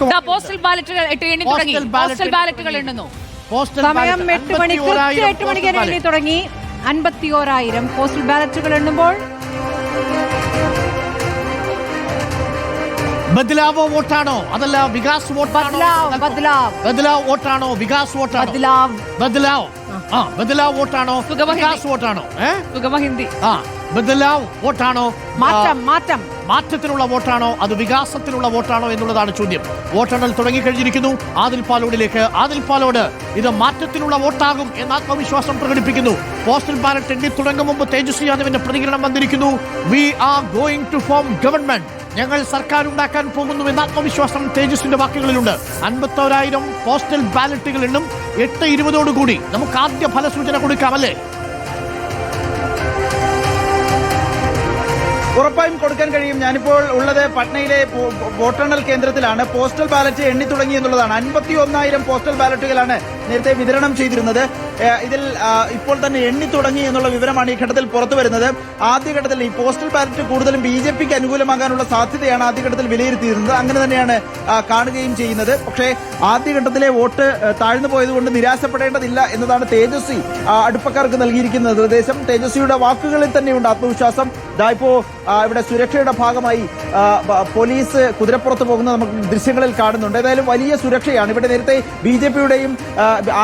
Postal ബാലറ്റുകൾ എണ്ണി തുടങ്ങി. Postal ബാലറ്റുകൾ എണ്ണുന്നു. സമയം 8 മണി, കൃത്യം 8 മണിക്ക് എണ്ണി തുടങ്ങി. 51,000 പോസ്റ്റൽ ബാലറ്റുകൾ എണ്ണുമ്പോൾ ബദ്ലാവോ വോട്ടാണോ അതല്ല വികാസ് വോട്ടാണോ? ബദ്ലാവ് വോട്ടാണോ വികാസ് വോട്ടാണോ? ബദ്ലാവ് വോട്ടാണോ വികാസ് വോട്ടാണോ? ബദ്ലാവ് വോട്ടാണോ മാറ്റത്തിനുള്ള വോട്ടാണോ അത് വികാസത്തിനുള്ള വോട്ടാണോ എന്നുള്ളതാണ് ചോദ്യം. വോട്ടെണ്ണൽ തുടങ്ങിക്കഴിഞ്ഞിരിക്കുന്നു. ആദിൽ പാലോട് ഇത് മാറ്റത്തിനുള്ള വോട്ടാകും എന്ന ആത്മവിശ്വാസം പ്രകടിപ്പിക്കുന്നു. പോസ്റ്റൽ ബാലറ്റ് എണ്ണി തുടങ്ങും മുമ്പ് തേജസ്വി യാദവിന്റെ പ്രതികരണം വന്നിരിക്കുന്നു. We are going to form government, ഞങ്ങൾ സർക്കാർ ഉണ്ടാക്കാൻ പോകുന്നു എന്ന ആത്മവിശ്വാസം തേജസ്വിന്റെ വാക്കുകളിലുണ്ട്. 51,000 പോസ്റ്റൽ ബാലറ്റുകൾ എണ്ണും. 8:20 നമുക്ക് ആദ്യ ഫലസൂചന കൊടുക്കാം, അല്ലേ? ഉറപ്പായും കൊടുക്കാൻ കഴിയും. ഞാനിപ്പോൾ ഉള്ളത് പട്നയിലെ വോട്ടെണ്ണൽ കേന്ദ്രത്തിലാണ്. പോസ്റ്റൽ ബാലറ്റ് എണ്ണി തുടങ്ങി എന്നുള്ളതാണ്. 51,000 പോസ്റ്റൽ ബാലറ്റുകളാണ് നേരത്തെ വിതരണം ചെയ്തിരുന്നത്. ഇതിൽ ഇപ്പോൾ തന്നെ എണ്ണി തുടങ്ങി എന്നുള്ള വിവരമാണ് ഈ ഘട്ടത്തിൽ പുറത്തു വരുന്നത്. ആദ്യഘട്ടത്തിൽ ഈ പോസ്റ്റൽ ബാലറ്റ് കൂടുതലും BJPക്ക് അനുകൂലമാകാനുള്ള സാധ്യതയാണ് ആദ്യഘട്ടത്തിൽ വിലയിരുത്തിയിരുന്നത്. അങ്ങനെ തന്നെയാണ് കാണുകയും ചെയ്യുന്നത്. പക്ഷേ ആദ്യഘട്ടത്തിലെ വോട്ട് താഴ്ന്നു പോയതുകൊണ്ട് നിരാശപ്പെടേണ്ടതില്ല എന്നതാണ് തേജസ്വി അടുപ്പക്കാർക്ക് നൽകിയിരിക്കുന്ന നിർദ്ദേശം. തേജസ്വിയുടെ വാക്കുകളിൽ തന്നെയുണ്ട് ആത്മവിശ്വാസം. ഇപ്പോ ഇവിടെ സുരക്ഷയുടെ ഭാഗമായി പോലീസ് കുതിരപ്പുറത്ത് പോകുന്നത് നമുക്ക് ദൃശ്യങ്ങളിൽ കാണുന്നുണ്ട്. ഏതായാലും വലിയ സുരക്ഷയാണ് ഇവിടെ. നേരത്തെ BJPയുടെയും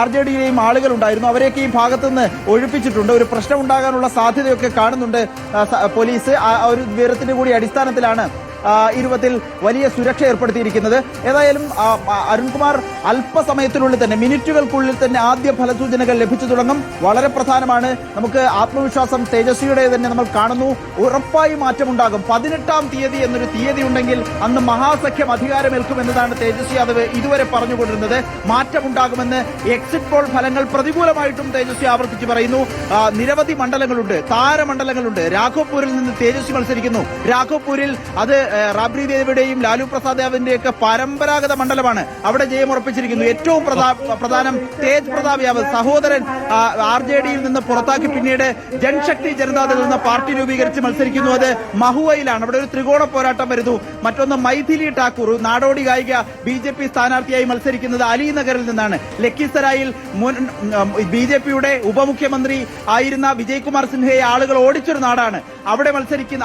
RJDയുടെയും ആളുകൾ ഉണ്ടായിരുന്നു. അവരെയൊക്കെ ഈ ഭാഗത്തുനിന്ന് ഒഴിപ്പിച്ചിട്ടുണ്ട്. ഒരു പ്രശ്നം ഉണ്ടാകാനുള്ള സാധ്യതയൊക്കെ കാണുന്നുണ്ട് പോലീസ്. ഒരു വിവരത്തിന്റെ കൂടി അടിസ്ഥാനത്തിലാണ് ഈ രൂപത്തിൽ വലിയ സുരക്ഷ ഏർപ്പെടുത്തിയിരിക്കുന്നത്. ഏതായാലും അരുൺകുമാർ അല്പസമയത്തിനുള്ളിൽ തന്നെ, മിനിറ്റുകൾക്കുള്ളിൽ തന്നെ ആദ്യ ഫലസൂചനകൾ ലഭിച്ചു തുടങ്ങും. വളരെ പ്രധാനമാണ്. നമുക്ക് ആത്മവിശ്വാസം തേജസ്വിയുടെ തന്നെ നമ്മൾ കാണുന്നു. ഉറപ്പായി മാറ്റമുണ്ടാകും. 18-ാം തീയതി എന്നൊരു തീയതി ഉണ്ടെങ്കിൽ അന്ന് മഹാസഖ്യം അധികാരമേൽക്കും എന്നതാണ് തേജസ്വി യാദവ് ഇതുവരെ പറഞ്ഞുകൊണ്ടിരുന്നത്. മാറ്റമുണ്ടാകുമെന്ന് എക്സിറ്റ് പോൾ ഫലങ്ങൾ പ്രതികൂലമായിട്ടും തേജസ്വി ആവർത്തിച്ച് പറയുന്നു. നിരവധി മണ്ഡലങ്ങളുണ്ട്, താരമണ്ഡലങ്ങളുണ്ട്. രാഘോപൂരിൽ നിന്ന് തേജസ്വി മത്സരിക്കുന്നു. രാഘോപൂരിൽ അത് റാബ്രി ദേവിയുടെയും ലാലു പ്രസാദ് യാദവിന്റെയൊക്കെ പരമ്പരാഗത മണ്ഡലമാണ്. അവിടെ ജയം ഉറപ്പിച്ചിരിക്കുന്നു. ഏറ്റവും പ്രധാനം തേജ് പ്രതാപ് യാദവ് സഹോദരൻ RJDയിൽ നിന്ന് പുറത്താക്കി പിന്നീട് ജൻശക്തി ജനതാദൾ എന്ന പാർട്ടി രൂപീകരിച്ച് മത്സരിക്കുന്നു. അത് മഹുവയിലാണ്. അവിടെ ഒരു ത്രികോണ പോരാട്ടം വരുന്നു. മറ്റൊന്ന് മൈഥിലി ഠാക്കൂർ, നാടോടി ഗായിക BJP സ്ഥാനാർത്ഥിയായി മത്സരിക്കുന്നത് അലിനഗറിൽ നിന്നാണ്. ലക്കിസരായിൽ BJPയുടെ ഉപമുഖ്യമന്ത്രി ആയിരുന്ന വിജയ്കുമാർ സിൻഹയെ ആളുകൾ ഓടിച്ചൊരു നാടാണ്.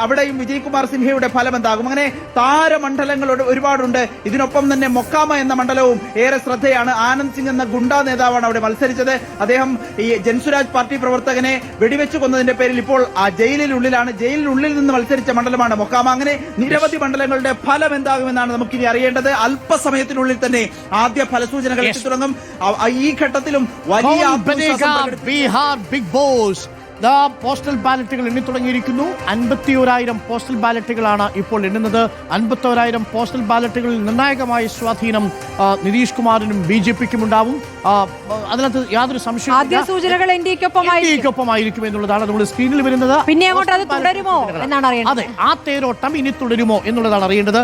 അവിടെയും വിജയ്കുമാർ സിൻഹയുടെ ഫലം എന്താകും? അങ്ങനെ താരമണ്ഡലങ്ങൾ ഒരുപാടുണ്ട്. ഇതിനൊപ്പം തന്നെ മൊക്കാമ എന്ന മണ്ഡലവും ഏറെ ശ്രദ്ധയാണ്. ആനന്ദ് സിംഗ് എന്ന ഗുണ്ടാ നേതാവാണ് അവിടെ മത്സരിച്ചത്. അദ്ദേഹം ഈ ജൻസുരാജ് പാർട്ടി പ്രവർത്തകനെ വെടിവെച്ചു കൊന്നതിന്റെ പേരിൽ ഇപ്പോൾ ജയിലിനുള്ളിലാണ്. ജയിലിനുള്ളിൽ നിന്ന് മത്സരിച്ച മണ്ഡലമാണ് മൊക്കാമ. അങ്ങനെ നിരവധി മണ്ഡലങ്ങളുടെ ഫലം എന്താകുമെന്നാണ് നമുക്കിനി അറിയേണ്ടത്. അല്പസമയത്തിനുള്ളിൽ തന്നെ ആദ്യ ഫലസൂചനകൾ എത്തി തുടങ്ങും. ഈ ഘട്ടത്തിലും വലിയ പോസ്റ്റൽ ബാലറ്റുകൾ എണ്ണി തുടങ്ങിയിരിക്കുന്നു. 51,000 പോസ്റ്റൽ ബാലറ്റുകളാണ് ഇപ്പോൾ എണ്ണുന്നത്. 51,000 പോസ്റ്റൽ ബാലറ്റുകളിൽ നിർണായകമായ സ്വാധീനം നിതീഷ് കുമാറിനും BJPക്കും ഉണ്ടാവും. അതിനകത്ത് യാതൊരു സംശയവും ആദ്യ സൂചനകൾ NDAക്കൊപ്പമായിരിക്കും എന്നുള്ളതാണ് നമ്മൾ സ്ക്രീനിൽ വരുന്നത്. പിന്നെ അങ്ങോട്ട് അത് തുടരുമോ എന്നാണ് അറിയേണ്ടത്. അതെ, ആ തേരോട്ടം ഇനി തുടരുമോ എന്നുള്ളതാണ് അറിയേണ്ടത്.